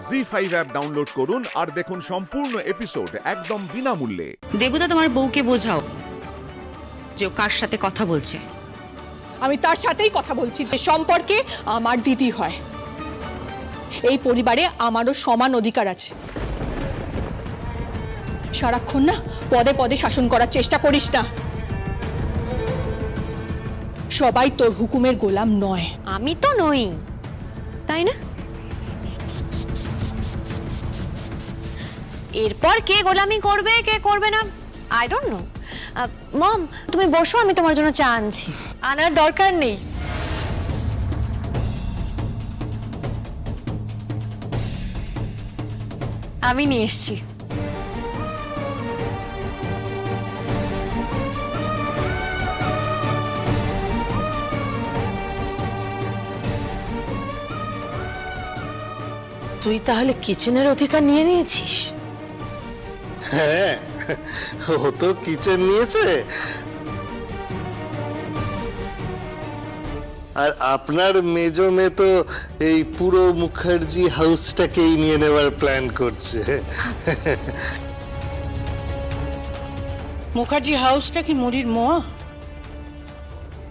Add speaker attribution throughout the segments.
Speaker 1: ZEE5 app download করুন আর দেখুন সম্পূর্ণ এপিসোড একদম বিনামূল্যে।
Speaker 2: দেবুদা, তোমার বউকে বোঝাও যে ও কার সাথে কথা বলছে।
Speaker 3: আমি তার সাথেই কথা বলছি, যে সম্পর্কে আমার দিদি হয়। এই পরিবারে আমারও সমান অধিকার আছে। সারাক্ষণ না পদে পদে শাসন করার চেষ্টা করিস না। সবাই তোর হুকুমের গোলাম নয়।
Speaker 2: আমি তো নই, তাই না? এরপর কে গোলামি করবে কে করবে না আই ডোন্ট নো। মম, তুমি বসো, আমি তোমার জন্য চা আনছি।
Speaker 3: আনার দরকার নেই। আমি নিয়ে এসছি।
Speaker 4: তুই তাহলে কিচেনের অধিকার নিয়ে নিয়েছিস?
Speaker 5: হ্যাঁ, ও তো কিচেন নিয়েছে, আর আপনার মেজো মেয়ে তো এই পুরো মুখার্জি হাউসটাকেই নিয়ে নেওয়ার প্ল্যান করছে।
Speaker 4: মুখার্জি হাউসটা কি মুড়ির মোয়া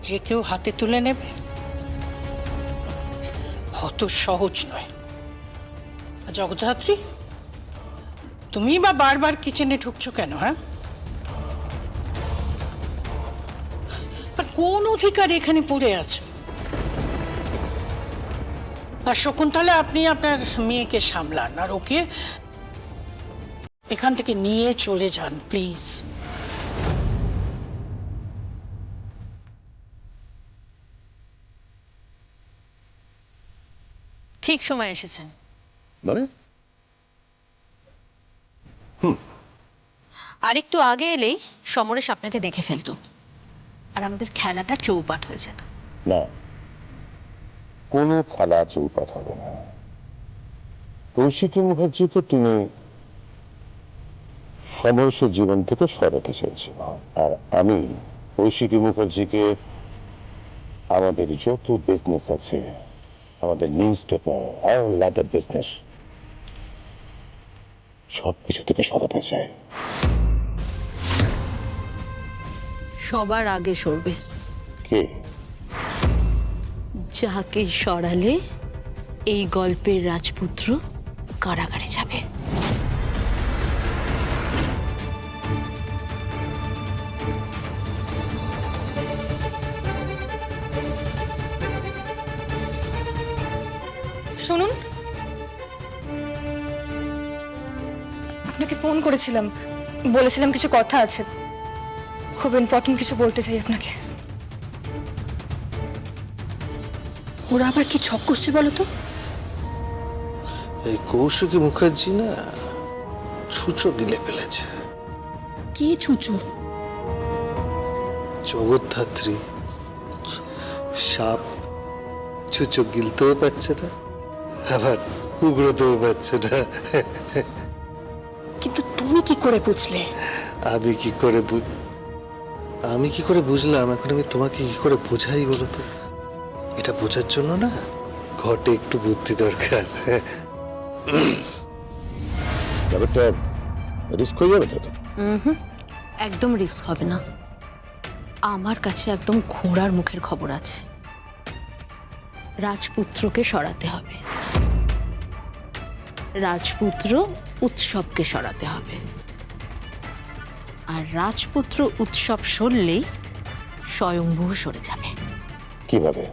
Speaker 4: যে কেউ হাতে তুলে নেবে? অত সহজ নয়। আর জগদ্ধাত্রী, তুমি বা বারবার কিচেনে ঢুকছো কেন? হ্যাঁ, আর কোন অধিকার এখানে পড়ে আছে? আর শকুন্তলা, আপনি আপনার মেয়েকে সামলান আর ওকে এখান থেকে নিয়ে চলে যান প্লিজ।
Speaker 2: ঠিক সময় এসেছেন।
Speaker 5: মানে
Speaker 2: আর একটু আগে এলেই সমরেশ আপনাকে দেখে ফেলতো আর আমাদের খেলাটা চৌপাট হয়ে যেত।
Speaker 6: না, কোনো খেলা চৌপাট হবে না। কৌশিকী মুখার্জিকে তুমি সমরেশের জীবন থেকে সরাতে চেয়েছিল, আর আমি কৌশিকী মুখার্জিকে আমাদের যত বিজনেস আছে, আমাদের নিউজ পেপার আর লাদার বিজনেস, সবকিছু থেকে সরাতে চাই।
Speaker 2: সবার আগে সরবে
Speaker 6: কে?
Speaker 2: যাকে সরালে এই গল্পের রাজপুত্র কারাগারে যাবে।
Speaker 3: শুনুন, আপনাকে ফোন করেছিলাম, বলেছিলাম কিছু কথা আছে, খুব ইম্পর্টেন্ট কিছু বলতে চাই আপনাকে। ওরা আবার কি ছক করছে বলো তো?
Speaker 5: এই কৌশিকী মুখার্জি না ছুঁচো গিলে ফেলেছে।
Speaker 3: কি ছুচু?
Speaker 5: জগদ্ধাত্রী সাপ ছুঁচো গিলতেও পারছে না, আবার উগড়তেও পারছে না।
Speaker 3: কিন্তু তুমি কি করে বুঝলে?
Speaker 5: আমি কি করে বুঝলাম? এখন আমি তোমাকে কি করে বোঝাই বলো তো? এটা বোঝার জন্য না ঘটে একটু বুদ্ধি দরকার।
Speaker 6: ব্যাপারটা রিস্ক হয়ে যাবে তো?
Speaker 2: একদম রিস্ক হবে না। আমার কাছে একদম ঘোড়ার মুখের খবর আছে। রাজপুত্রকে সরাতে হবে, রাজপুত্র উৎসবকে সরাতে হবে, আর রাজপুত্র উৎসব সরলেই স্বয়ংভূ সরে যাবে।
Speaker 6: কিভাবে?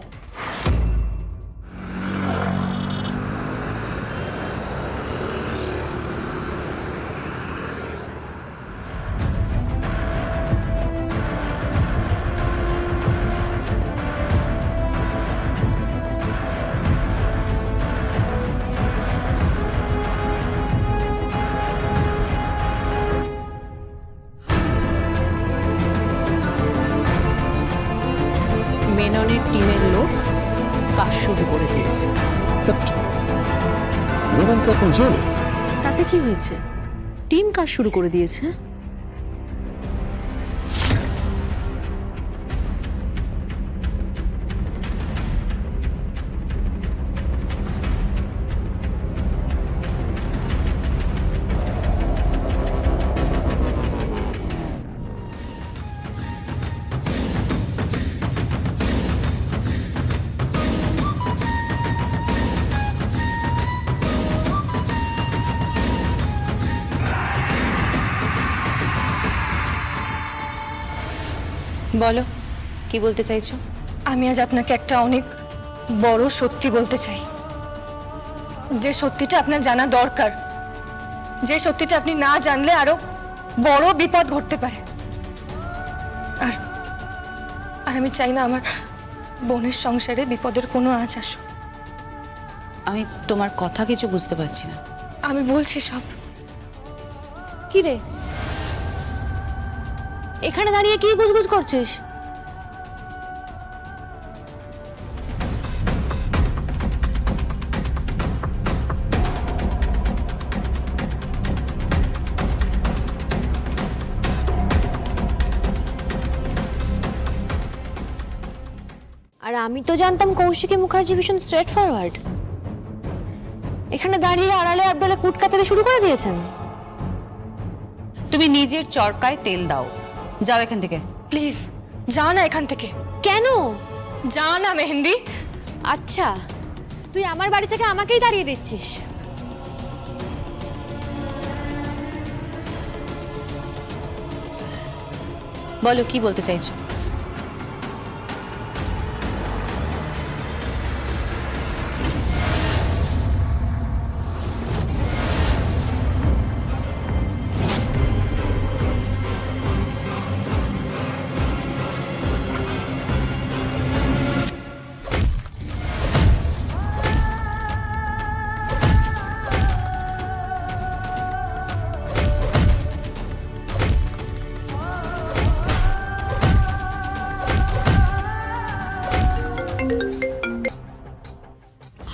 Speaker 2: মেননের টিমের লোক কাজ শুরু করে দিয়েছে।
Speaker 6: মেনন তো এখন জেলে।
Speaker 2: তাতে কি হয়েছে? টিম কাজ শুরু করে দিয়েছে।
Speaker 7: বলো কি বলতে চাইছো?
Speaker 8: আমি আজ আপনাকে একটা অনেক বড় সত্যি বলতে চাই, যে সত্যিটা আপনার জানা দরকার, যে সত্যিটা আপনি না জানলে আরো বড় বিপদ ঘটতে পারে। আর আর আমি চাই না আমার বোনের সংসারে বিপদের কোনো আঁচ আসুক।
Speaker 7: আমি তোমার কথা কিছু বুঝতে পারছি না।
Speaker 8: আমি বলছি সব।
Speaker 2: কি রে, এখানে দাঁড়িয়ে কি গুজগুজ করছিস? আর আমি তো জানতাম কৌশিকী মুখার্জি ভীষণ স্ট্রেট ফরওয়ার্ড। এখানে দাঁড়িয়ে আড়ালে আবডালে কুটকাচাতে শুরু করে দিয়েছেন।
Speaker 7: তুমি নিজের চরকায় তেল দাও, যাও এখান থেকে।
Speaker 8: প্লিজ যা না এখান থেকে,
Speaker 2: কেন?
Speaker 8: যা না মেহেন্দি।
Speaker 2: আচ্ছা, তুই আমার বাড়ি থেকে আমাকেই দাঁড়িয়ে দিচ্ছিস?
Speaker 7: বলো কি বলতে চাইছো?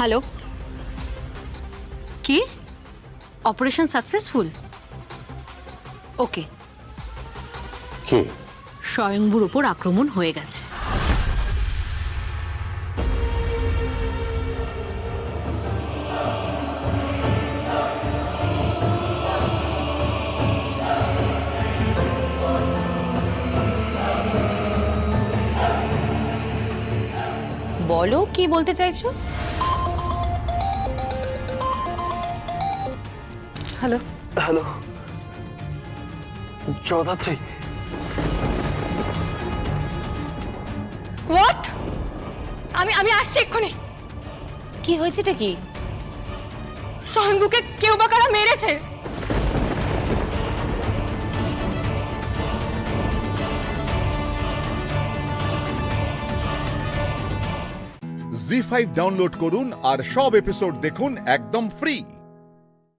Speaker 7: হ্যালো, কি অপারেশন সাকসেসফুল? ওকে,
Speaker 6: কে?
Speaker 7: স্বয়ংভূর উপর আক্রমণ হয়ে গেছে। বলো কি বলতে চাইছো?
Speaker 8: Hello,
Speaker 5: hello, Jagaddhatri.
Speaker 8: হোয়াট? আমি আমি আসছি এক্ষুনি।
Speaker 7: কি হয়েছেটা কি?
Speaker 8: স্বয়ংভূকে কেউ বা কারা মেরেছে।
Speaker 1: জি5 ডাউনলোড করুন আর সব এপিসোড দেখুন একদম ফ্রি।